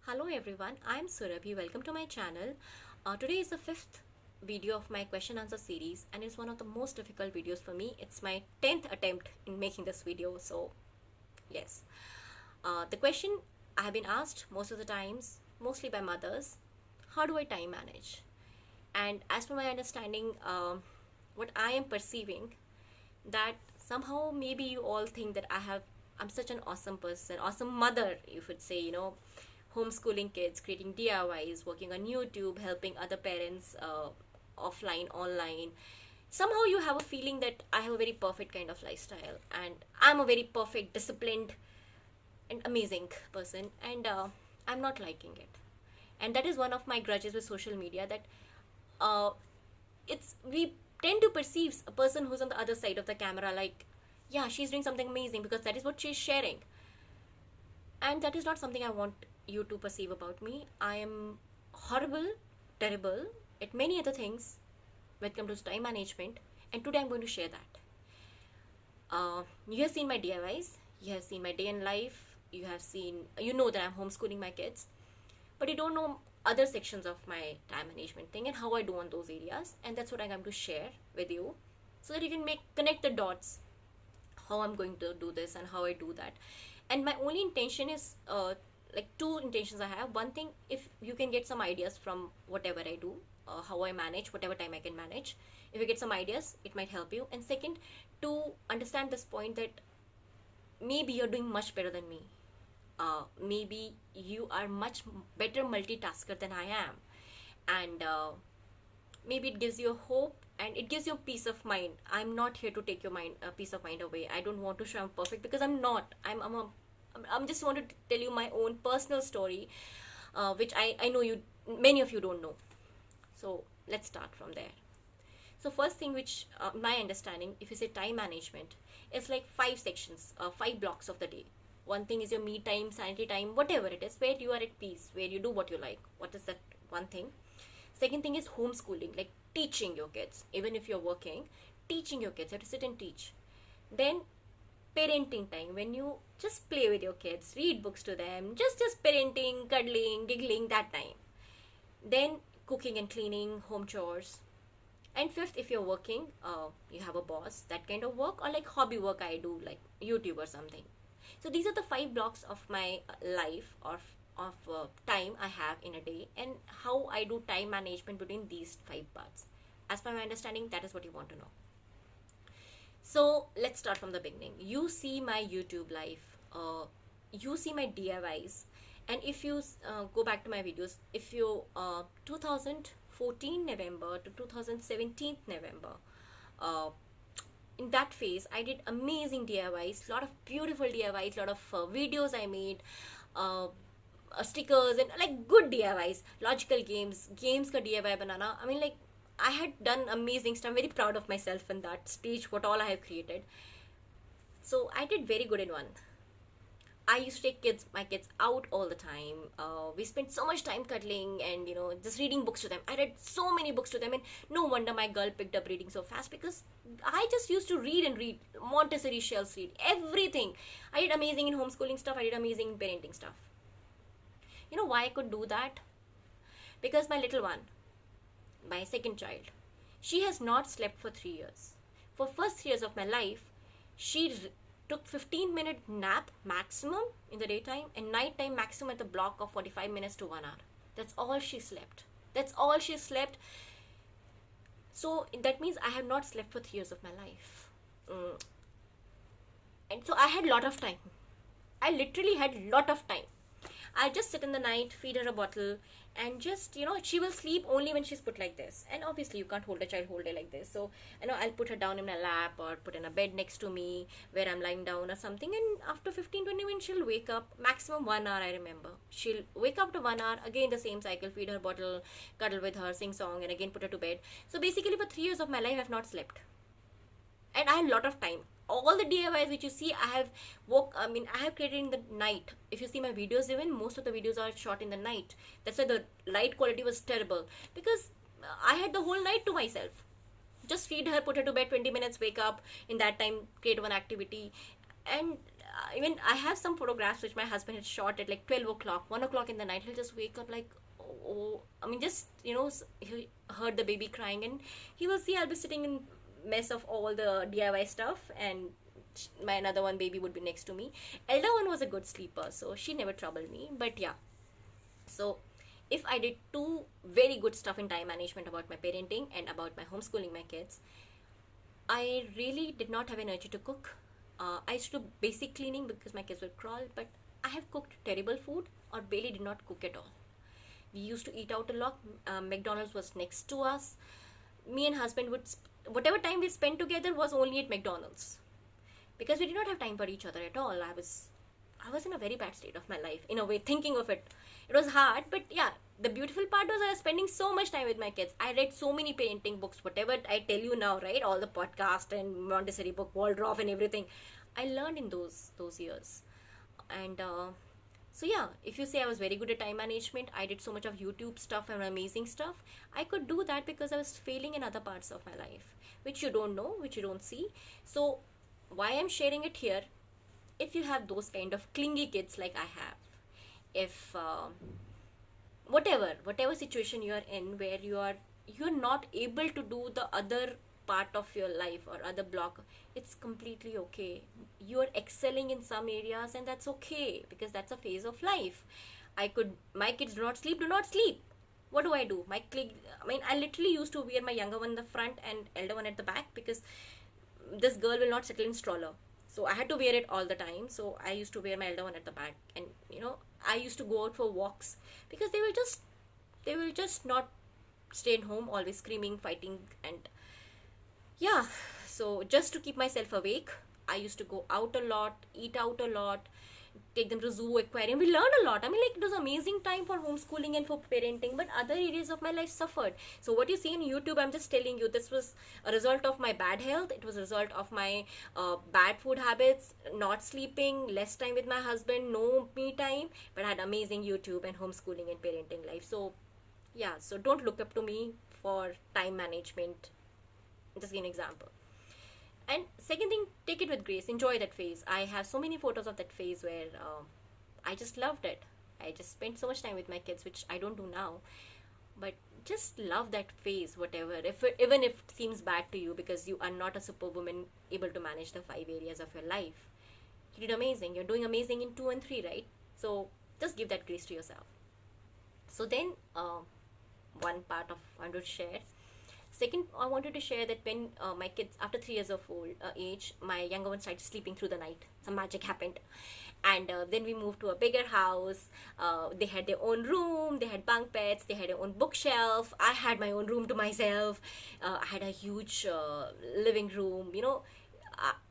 Hello everyone, I am Surabhi. Welcome to my channel. Today is the fifth video of my question answer series and it's one of the most difficult videos for me. It's my 10th attempt in making this video. So yes, the question I have been asked most of the times, mostly by mothers, how do I time manage? And as per my understanding, what I am perceiving that somehow maybe you all think that I'm such an awesome person, awesome mother, you would say, homeschooling kids, creating DIYs, working on YouTube, helping other parents offline, online. Somehow you have a feeling that I have a very perfect kind of lifestyle and I'm a very perfect, disciplined, and amazing person, and I'm not liking it. And that is one of my grudges with social media that uh, it's we tend to perceive a person who's on the other side of the camera like, yeah, she's doing something amazing because that is what she's sharing, and that is not something I want you to perceive about me. I am horrible, terrible at many other things when it comes to time management, and today I'm going to share that. You have seen my DIYs, you have seen my day in life, you know that I'm homeschooling my kids, but you don't know other sections of my time management thing and how I do on those areas, and that's what I'm going to share with you so that you can connect the dots how I'm going to do this and how I do that. And my only intention is like two intentions I have. One thing, if you can get some ideas from whatever I do, how I manage whatever time I can manage, if you get some ideas, it might help you. And second, to understand this point that maybe you're doing much better than me. Maybe you are much better multitasker than I am, and maybe it gives you a hope and it gives you a peace of mind. I'm not here to take your peace of mind away. I don't want to show I'm perfect because I'm not. I'm just want to tell you my own personal story, which I know many of you don't know. So let's start from there. So first thing, which my understanding, if you say time management, is like five sections, five blocks of the day. One thing is your me time, sanity time, whatever it is, where you are at peace, where you do what you like. What is that one thing? Second thing is homeschooling, like teaching your kids. Even if you're working, teaching your kids, you have to sit and teach. Then parenting time, when you just play with your kids, read books to them, just parenting, cuddling, giggling, that time. Then cooking and cleaning, home chores. And fifth, if you're working, you have a boss, that kind of work, or like hobby work I do, like YouTube or something. So these are the five blocks of my life, or of time I have in a day, and how I do time management between these five parts. As per my understanding, that is what you want to know. So let's start from the beginning. You see my YouTube life, you see my DIYs, and if you go back to my videos, if you 2014 November to 2017 November, uh, in that phase I did amazing DIYs, lot of beautiful DIYs, lot of videos I made, uh, stickers and like good DIYs, logical games ka DIY banana. I mean, like, I had done amazing stuff. I'm very proud of myself in that stage, what all I have created. So I did very good in one. I used to take my kids out all the time. We spent so much time cuddling and just reading books to them. I read so many books to them, and no wonder my girl picked up reading so fast because I just used to read and read. Montessori shells, read everything. I did amazing in homeschooling stuff. I did amazing in parenting stuff. You know why I could do that? Because my little one, my second child, she has not slept for 3 years. For first 3 years of my life, she took 15-minute nap maximum in the daytime and nighttime maximum at the block of 45 minutes to 1 hour. That's all she slept. That's all she slept. So that means I have not slept for 3 years of my life. And so I had lot of time. I literally had lot of time. I just sit in the night, feed her a bottle, and just, she will sleep only when she's put like this. And obviously, you can't hold a child whole day like this. So, I'll put her down in my lap or put in a bed next to me where I'm lying down or something. And after 15-20 minutes, she'll wake up. Maximum 1 hour, I remember. She'll wake up to 1 hour, again the same cycle, feed her bottle, cuddle with her, sing song, and again put her to bed. So basically, for 3 years of my life, I've not slept. And I had a lot of time. All the DIYs which you see, I have created in the night. If you see my videos, even most of the videos are shot in the night. That's why the light quality was terrible, because I had the whole night to myself. Just feed her, put her to bed, 20 minutes, wake up, in that time create one activity. And even I have some photographs which my husband had shot at like 12 o'clock, 1 o'clock in the night. He'll just wake up like, oh, I mean, just, he heard the baby crying, and he will see I'll be sitting in mess of all the DIY stuff, and my another one baby would be next to me. Elder one was a good sleeper, so she never troubled me. But yeah, so if I did two very good stuff in time management about my parenting and about my homeschooling my kids, I really did not have energy to cook. I used to do basic cleaning because my kids would crawl, but I have cooked terrible food or barely did not cook at all. We used to eat out a lot. McDonald's was next to us. Me and husband would, whatever time we spent together was only at McDonald's because we did not have time for each other at all. I was in a very bad state of my life, in a way, thinking of it. It was hard, but yeah, the beautiful part was I was spending so much time with my kids. I read so many parenting books, whatever I tell you now, right? All the podcast and Montessori book, Waldorf and everything. I learned in those years. And so yeah, if you say I was very good at time management, I did so much of YouTube stuff and amazing stuff. I could do that because I was failing in other parts of my life, which you don't know, which you don't see. So why I'm sharing it here, if you have those kind of clingy kids like I have, if whatever situation you are in where you're not able to do the other part of your life or other block, it's completely okay. You're excelling in some areas, and that's okay because that's a phase of life. My kids do not sleep. What do I do? I literally used to wear my younger one in the front and elder one at the back because this girl will not settle in stroller, so I had to wear it all the time. So I used to wear my elder one at the back, and I used to go out for walks because they will just not stay at home, always screaming, fighting, and yeah. So just to keep myself awake, I used to go out a lot, eat out a lot, take them to zoo, aquarium. We learned a lot. I mean, like, it was amazing time for homeschooling and for parenting, but other areas of my life suffered. So what you see in YouTube, I'm just telling you, this was a result of my bad health. It was a result of my bad food habits, not sleeping, less time with my husband, no me time, but I had amazing YouTube and homeschooling and parenting life. So yeah, so don't look up to me for time management. Just give an example. And second thing, take it with grace. Enjoy that phase. I have so many photos of that phase where I just loved it. I just spent so much time with my kids, which I don't do now. But just love that phase, whatever. Even if it seems bad to you because you are not a superwoman able to manage the 5 areas of your life. You did amazing. You're doing amazing in 2 and 3, right? So just give that grace to yourself. So then, one part of I want to share. Second, I wanted to share that when my kids, after 3 years of age, my younger one started sleeping through the night. Some magic happened. And then we moved to a bigger house. They had their own room. They had bunk beds. They had their own bookshelf. I had my own room to myself. I had a huge living room.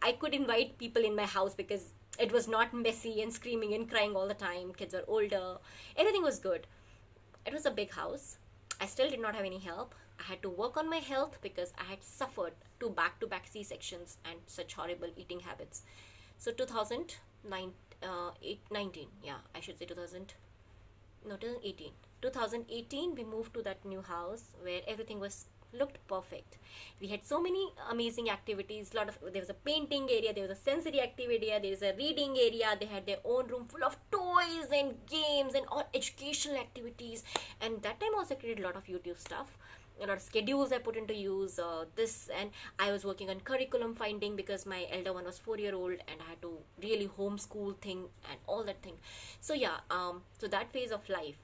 I could invite people in my house because it was not messy and screaming and crying all the time. Kids were older. Everything was good. It was a big house. I still did not have any help. I had to work on my health because I had suffered 2 back-to-back C-sections and such horrible eating habits. So 2019, yeah, I should say 2018. 2018, we moved to that new house where everything looked perfect. We had so many amazing activities. There was a painting area, there was a sensory activity area, there was a reading area. They had their own room full of toys and games and all educational activities. And that time also created a lot of YouTube stuff. A lot of schedules I put into use, and I was working on curriculum finding because my elder one was 4-year-old and I had to really homeschool thing and all that thing. So yeah, so that phase of life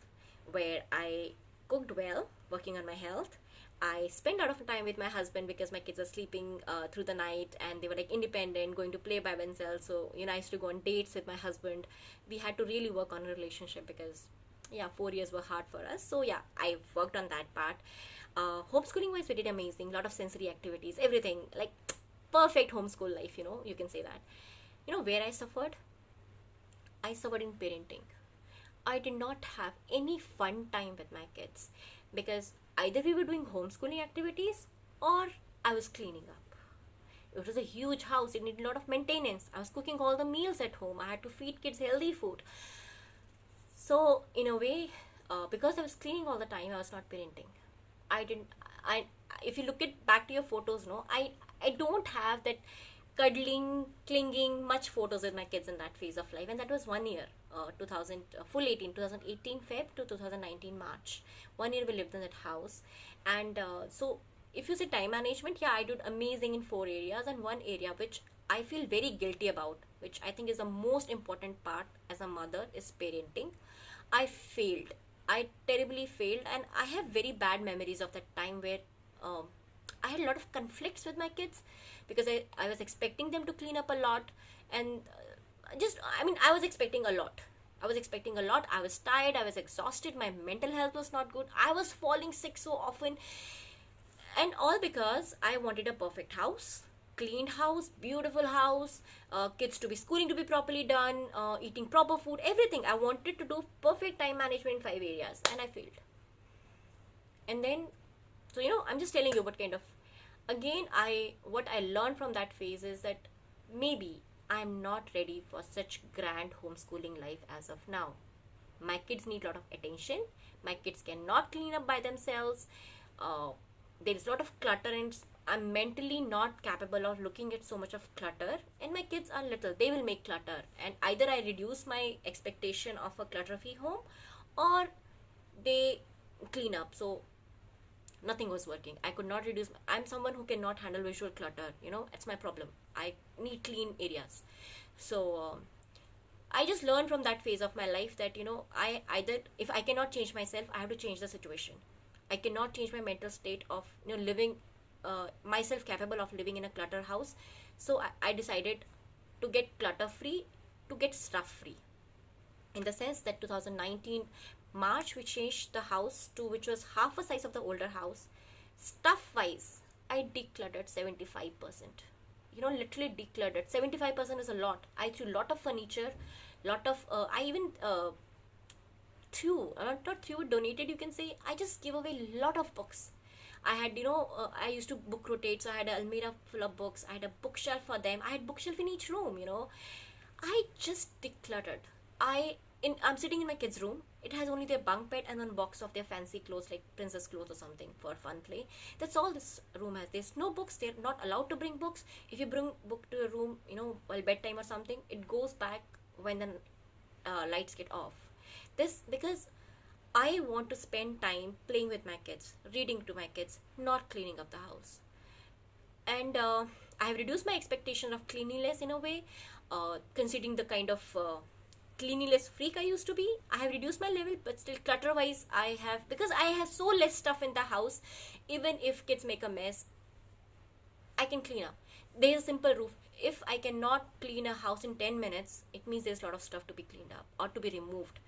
where I cooked well, working on my health. I spent a lot of time with my husband because my kids were sleeping through the night and they were like independent, going to play by themselves. So I used to go on dates with my husband. We had to really work on a relationship because 4 years were hard for us. So yeah, I worked on that part. Homeschooling wise, we did amazing. A lot of sensory activities, everything, like perfect homeschool life, you can say that. Where I suffered in parenting. I did not have any fun time with my kids because either we were doing homeschooling activities or I was cleaning up. It was a huge house. It needed a lot of maintenance. I was cooking all the meals at home. I had to feed kids healthy food. So in a way, because I was cleaning all the time, I was not parenting. If you look back to your photos, I don't have that cuddling, clinging, much photos with my kids in that phase of life. And that was 1 year, 2000, full 18, 2018 Feb to 2019 March. 1 year we lived in that house. And so if you say time management, yeah, I did amazing in 4 areas, and one area which I feel very guilty about, which I think is the most important part as a mother, is parenting. I failed. I terribly failed, and I have very bad memories of that time where um, I had a lot of conflicts with my kids because I was expecting them to clean up a lot, and I was expecting a lot. I was expecting a lot. I was tired. I was exhausted. My mental health was not good. I was falling sick so often, and all because I wanted a perfect house, cleaned house, beautiful house, kids to be schooling to be properly done, eating proper food, everything. I wanted to do perfect time management in 5 areas, and I failed. And then, so I'm just telling you what kind of, again, what I learned from that phase is that maybe I'm not ready for such grand homeschooling life as of now. My kids need a lot of attention. My kids cannot clean up by themselves. There is a lot of clutter, and I'm mentally not capable of looking at so much of clutter. And my kids are little, they will make clutter, and either I reduce my expectation of a clutter-free home, or they clean up. So nothing was working. I could not reduce. I'm someone who cannot handle visual clutter. It's my problem. I need clean areas. So I just learned from that phase of my life that I either, if I cannot change myself, I have to change the situation. I cannot change my mental state of living myself capable of living in a clutter house. So I decided to get clutter free, to get stuff free. In the sense that 2019 March we changed the house to, which was half the size of the older house. Stuff wise, I decluttered 75%. Literally decluttered. 75% is a lot. I threw a lot of furniture, lot of I even not threw, donated, you can say. I just gave away a lot of books. I had, I used to book rotate, so I had an almirah full of books. I had a bookshelf for them. I had bookshelf in each room. I just decluttered. I'm sitting in my kids' room. It has only their bunk bed and one box of their fancy clothes, like princess clothes or something for fun play. That's all this room has. There's no books. They're not allowed to bring books. If you bring book to a room, while bedtime or something, it goes back when the lights get off. This because I want to spend time playing with my kids, reading to my kids, not cleaning up the house. And I have reduced my expectation of cleanliness in a way, considering the kind of cleanliness freak I used to be. I have reduced my level, but still clutter wise because I have so less stuff in the house. Even if kids make a mess, I can clean up. There's a simple rule. If I cannot clean a house in 10 minutes, it means there's a lot of stuff to be cleaned up or to be removed.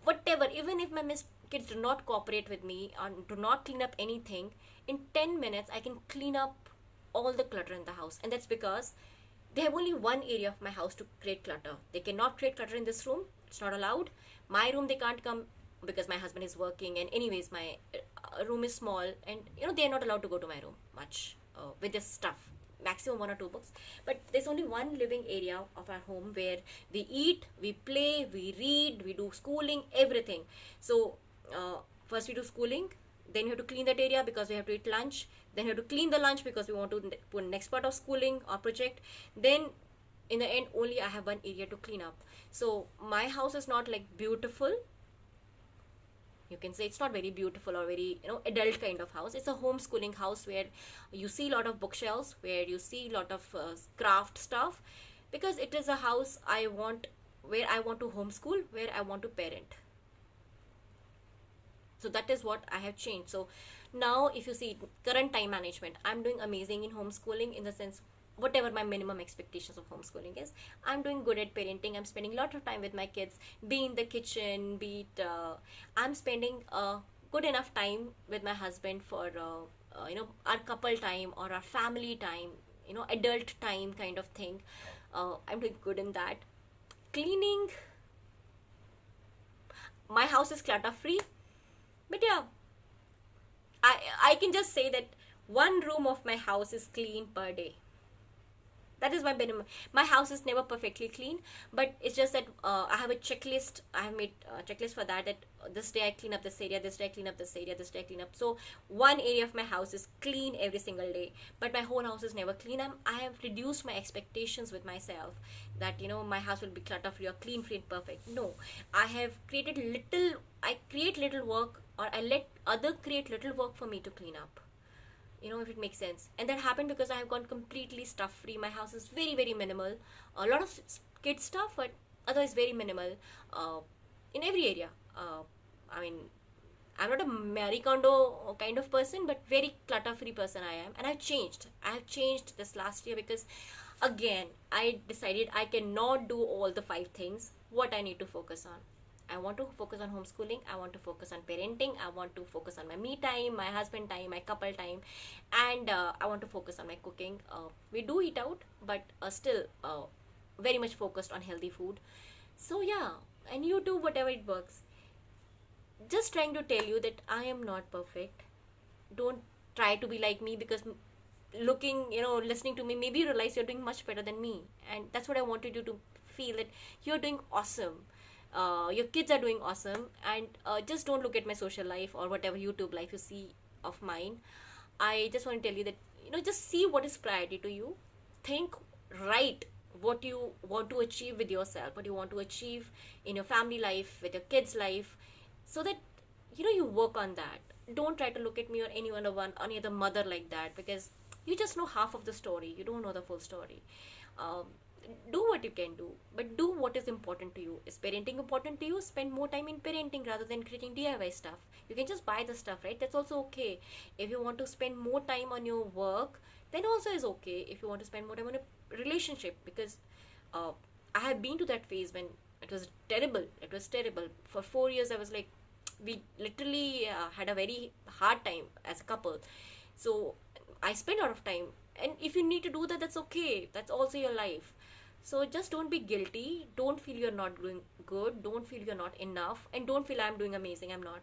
Whatever, even if my kids do not cooperate with me or do not clean up anything, in 10 minutes I can clean up all the clutter in the house. And that's because they have only one area of my house to create clutter. They cannot create clutter in this room. It's not allowed. My room, they can't come because my husband is working, and anyways my room is small, and they are not allowed to go to my room much with this stuff. Maximum 1 or 2 books. But there's only one living area of our home where we eat, we play, we read, we do schooling, everything. So first we do schooling, then you have to clean that area because we have to eat lunch, then you have to clean the lunch because we want to put next part of schooling or project. Then in the end, only I have one area to clean up. So my house is not like beautiful. You can say it's not very beautiful or very adult kind of house. It's a homeschooling house where you see a lot of bookshelves, where you see a lot of craft stuff, because it is a house where I want to homeschool, where I want to parent. So that is what I have changed. So now if you see current time management, I'm doing amazing in homeschooling, in the sense whatever my minimum expectations of homeschooling is, I'm doing good at parenting. I'm spending a lot of time with my kids, be in the kitchen, I'm spending good enough time with my husband for our couple time or our family time, adult time kind of thing. I'm doing good in that. Cleaning, my house is clutter free, but yeah, I can just say that one room of my house is clean per day. That is my minimum. My house is never perfectly clean, but it's just that I have a checklist. I have made a checklist for that. That this day I clean up this area, this day I clean up this area, this day I clean up. So one area of my house is clean every single day, but my whole house is never clean. I have reduced my expectations with myself that my house will be clutter free or clean free and perfect. No, I have created little. I create little work, or I let other create little work for me to clean up, if it makes sense. And that happened because I have gone completely stuff free. My house is very, very minimal. A lot of kid stuff, but otherwise very minimal uh, in every area. I mean, I'm not a Marie Kondo kind of person, but very clutter free person I am. And I have changed this last year because, again, I decided I cannot do all the five things what I need to focus on. I want to focus on homeschooling. I want to focus on parenting. I want to focus on my me time, my husband time, my couple time, and I want to focus on my cooking. We do eat out, but still very much focused on healthy food. So yeah, and you do whatever it works. Just trying to tell you that I am not perfect. Don't try to be like me, because looking, listening to me, maybe you realize you're doing much better than me, and that's what I wanted you to feel, that you're doing awesome. Your kids are doing awesome, and just don't look at my social life or whatever YouTube life you see of mine. I just want to tell you that, just see what is priority to you. Think right what you want to achieve with yourself, what you want to achieve in your family life, with your kids life, so that you work on that. Don't try to look at me or any other mother like that, because you just know half of the story. You don't know the full story. um, do what you can do, but do what is important to you. Is parenting important to you? Spend more time in parenting rather than creating DIY stuff. You can just buy the stuff, right? That's also okay. If you want to spend more time on your work, then also is okay. If you want to spend more time on a relationship, because uh, I have been to that phase when it was terrible. It was terrible. For 4 years I was like, we literally had a very hard time as a couple. So I spent a lot of time, and if you need to do that, that's okay. That's also your life. So just don't be guilty. Don't feel you're not doing good. Don't feel you're not enough, and don't feel I'm doing amazing. I'm not.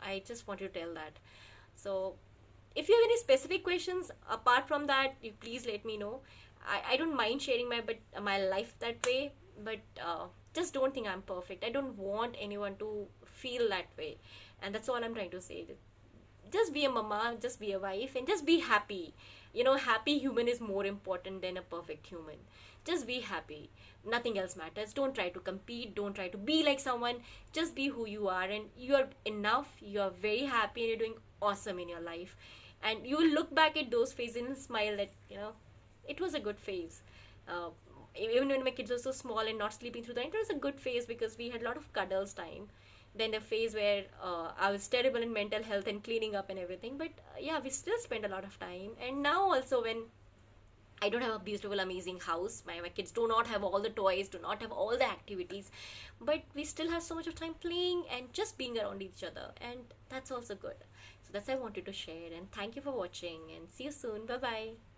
I just want you to tell that. So if you have any specific questions apart from that, you please let me know. I don't mind sharing my life that way, but just don't think I'm perfect. I don't want anyone to feel that way, and that's all I'm trying to say. Just be a mama, just be a wife, and just be happy. Happy human is more important than a perfect human. Just be happy. Nothing else matters. Don't try to compete. Don't try to be like someone. Just be who you are, and you're enough. You're very happy, and you're doing awesome in your life. And you will look back at those phases and smile that, it was a good phase. Uh, Even when my kids were so small and not sleeping through the night, it was a good phase because we had a lot of cuddles time. Then the phase where I was terrible in mental health and cleaning up and everything. But yeah, we still spend a lot of time. And now also, when I don't have a beautiful, amazing house, my kids do not have all the toys, do not have all the activities, but we still have so much of time playing and just being around each other. And that's also good. So that's what I wanted to share. And thank you for watching, and see you soon. Bye bye.